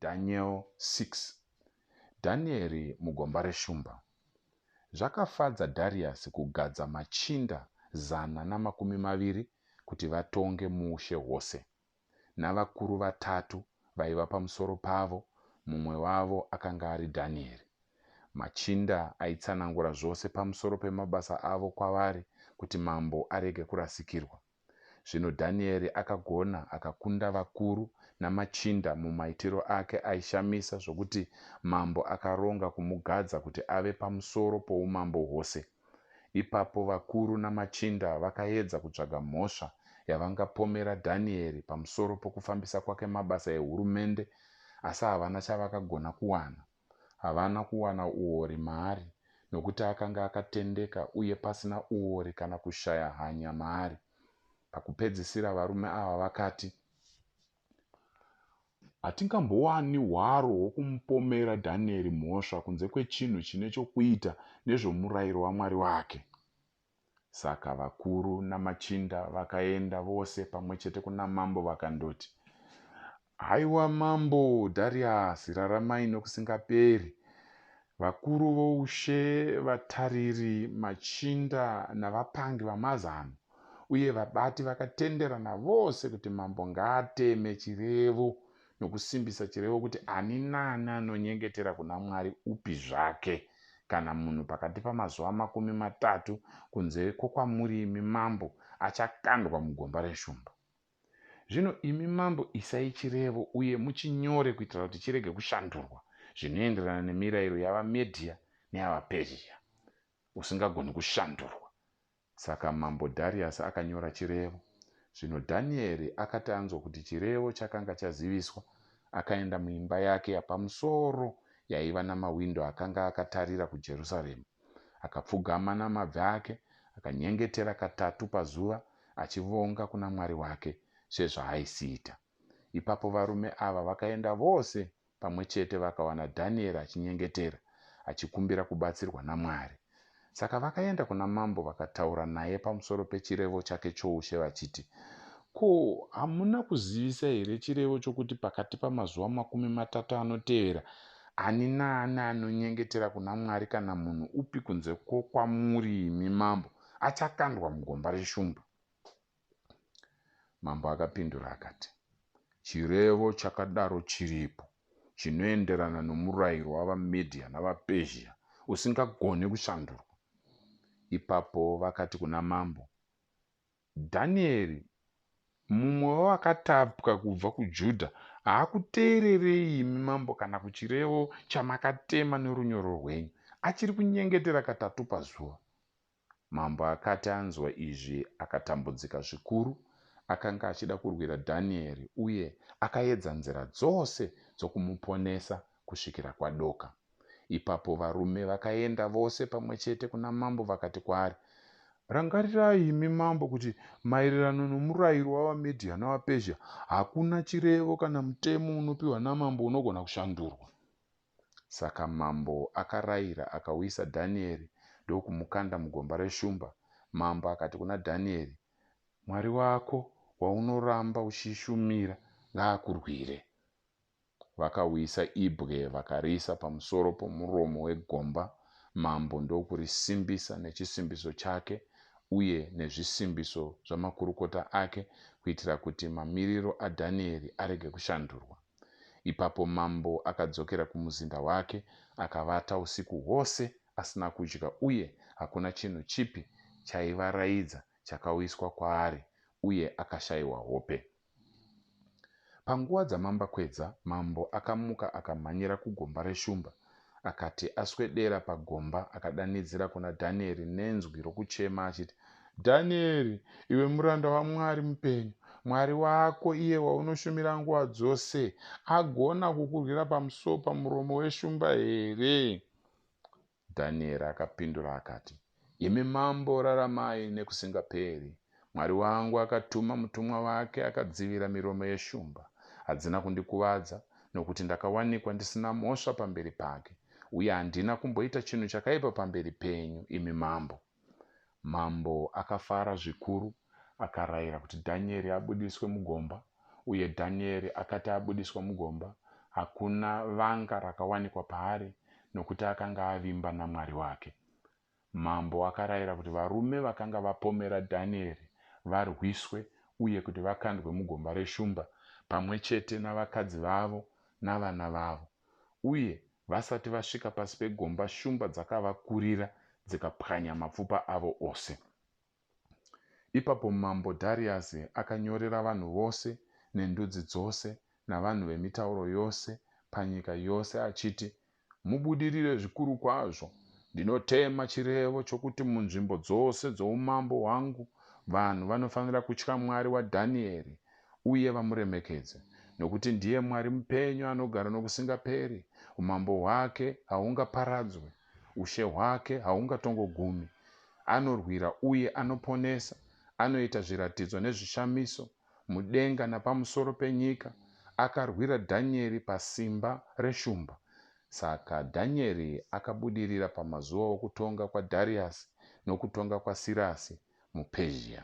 Daniel 6. Dhanieri mugomba reshumba. Zvakafadza Dhariasi kugadza machinda 120 kuti vatonge muushe hwose, navakuru 3 vaiva pamusoro pavo. Mumwe wavo akanga ari Dhanieri. Machinda aitsanangura zvose pamusoro pemabasa avo kwavari kuti mambo arege kurasikirwa. Zvino Dhanieri akagona akakunda vakuru namachinda mumaitiro ake aishamisa zvokuti mambo akaronga kumugadza kuti ave pamusoro poumambo hwose. Ipapo vakuru namachinda vakaedza kutsvaga mhosva yavangapomera Dhanieri pamusoro pokufambisa kwake mabasa ehurumende, asi havana chavakagona kuwana. Havana kuwana uori maari, nokuti akanga akatendeka uye pasina uori kana kushaya hanya maari. Pakupedzisira varume ava vakati, hatingambowani hwaro hwokumupomera Dhanieri mhosva kunze kwechinhu chine chokuita nezvomurayiro waMwari wake. Saka vakuru namachinda vakaenda vose pamwe chete kuna mambo vakandoti, haiwa mambo Dhariasi, raramai nokusingaperi. Vakuru voushe, vatariri, machinda navapangi vamazano uye vabati vakatenderana vose kuti mambo ngaateme chirevo nokusimbisa chirevo kuti ani nani anonyengetera kuna Mwari upi zvake kana munhu pakati pamazuva 30 kunze kwokwamuri imi mambo achakandwa mugomba reshumba. Zvino imi mambo isai chirevo uye muchinyore kuitira kuti chirege kushandurwa zvinoenderana nemirayiro yavaMedhia neyavaPezhia, usingagoni kushandurwa. Saka mambo Dhariasi akanyora chirevo. Zvino Dhanieri akati anzwa kuti chirevo chakanga chaziviswa, akaenda muimba yake yapamusoro yaiva namawindo akanga akatarira kuJerusarema. Akapfugama namabvi ake, akanyengetera 3 pazuva, achivonga kuna Mwari wake sezvaaisiita. Ipapo varume ava vakaenda vose pamwe chete vakawana Dhanieri achinyengetera, achikumbira kubatsirwa naMwari. Saka vakaenda kuna mambo vakataura naye pamusoro pechirevo chake choushe vachiti, ko, hamuna kuzivisa here chirevo chokuti pakati pamazuva 30 anotevera ani naani anonyengetera kuna Mwari kana munhu upi kunze kwokwamuri imi mambo achakandwa mugomba reshumba? Mambo akapindura akati, chirevo chakadaro chiripo, chinoenderana nomurayiro wavaMedhia navaPezhia usingagoni kushandurwa. Ipapo vakati kuna mambo, Dhanieri, mumwe wavakatapwa kubva kuJudha, haakuteererei imi mambo kana kuchirevo chamakatema nerunyoro rwenyu, achiri kunyengetera 3 pazuva. Mambo akati anzwa izvi akatambudzika zvikuru. Akanga achida kurwira Dhanieri uye akaedza nzira dzose dzokumuponesa kusvikira kwadoka. Ipapo varume vakaenda vose pamwe chete kuna mambo vakati kwaari, rangarirai imi mambo kuti maererano nomurayiro wavaMedhia navaPezhia hakuna chirevo kana mutemo unopiwa namambo unogona kushandurwa. Saka mambo akarayira akauyisa Dhanieri ndokumukanda mugomba reshumba. Mambo akati kuna Dhanieri, Mwari wako waunoramba uchishumira ngaakurwire. Vakauyisa ibwe vakariisa pamusoro pomuromo wegomba. Mambo ndokurisimbisa nechisimbiso chake uye nezvisimbiso zvamakurukota ake kuitira kuti mamiriro aDhanieri arege kushandurwa. Ipapo mambo akadzokera kumuzinda wake akavata usiku hwose asina kudya uye hakuna chinhu chipi chaivaraidza chakauyiswa kwaari, uye akashayiwa hope. Panguva dzamambakwedza, mambo akamuka akamhanyira kugomba reshumba. Akati aswedera pagomba akadanidzira kuna Dhanieri nenzwi rokuchema achiti, Dhanieri, iwe muranda waMwari mupenyu, Mwari wako iye waunoshumira nguva dzose, agona kukurwira pamusoro pamuromo weshumba here? Dhanieri akapindura akati, imi mambo, raramai nekusingaperi. Mwari wangu akatuma mutumwa wake akadzivira miromo yeshumba. Hadzina kundikuvadza, nokuti ndakawanikwa ndisina mhosva pamberi pake, uye handina kumboita chinhu chakaipa pamberi penyu, imi mambo. Mambo akafara zvikuru, akarayira kuti Dhanieri abudiswe mugomba, uye Dhanieri akati abudiswa mugomba, hakuna vanga rakawanikwa paari nokuti akanga avimba naMwari wake. Mambo akarayira kuti varume vakanga vapomera Dhanieri varwiswe uye kuti vakandwe mugomba reshumba pamwe chete navakadzi vavo navana vavo. Uye vasati vasvika pasi pegomba, shumba dzakavakurira dzikapwanya mapfupa avo ose. Ipapo mambo Dhariasi akanyorera vanhu vose nendudzi dzose navanhu vemitauro yose panyika yose achiti, mubudirire zvikuru kwazvo. Ndinotema chirevo chokuti munzvimbo dzose dzoumambo hwangu vanhu vanofanira kutya Mwari waDhanieri uye vamuremekedze, nokuti ndiye Mwari mupenyu anogara nokusingaperi. Umambo hwake haungaparadzwe, ushe hwake haungatongogumi. Anorwira uye anoponesa, anoita zviratidzo nezvishamiso mudenga napamusoro penyika. Akarwira Dhanieri pasimba reshumba. Saka Dhanieri akabudirira pamazuva okutonga kwaDhariasi nokutonga kwaSirasi muPezhia.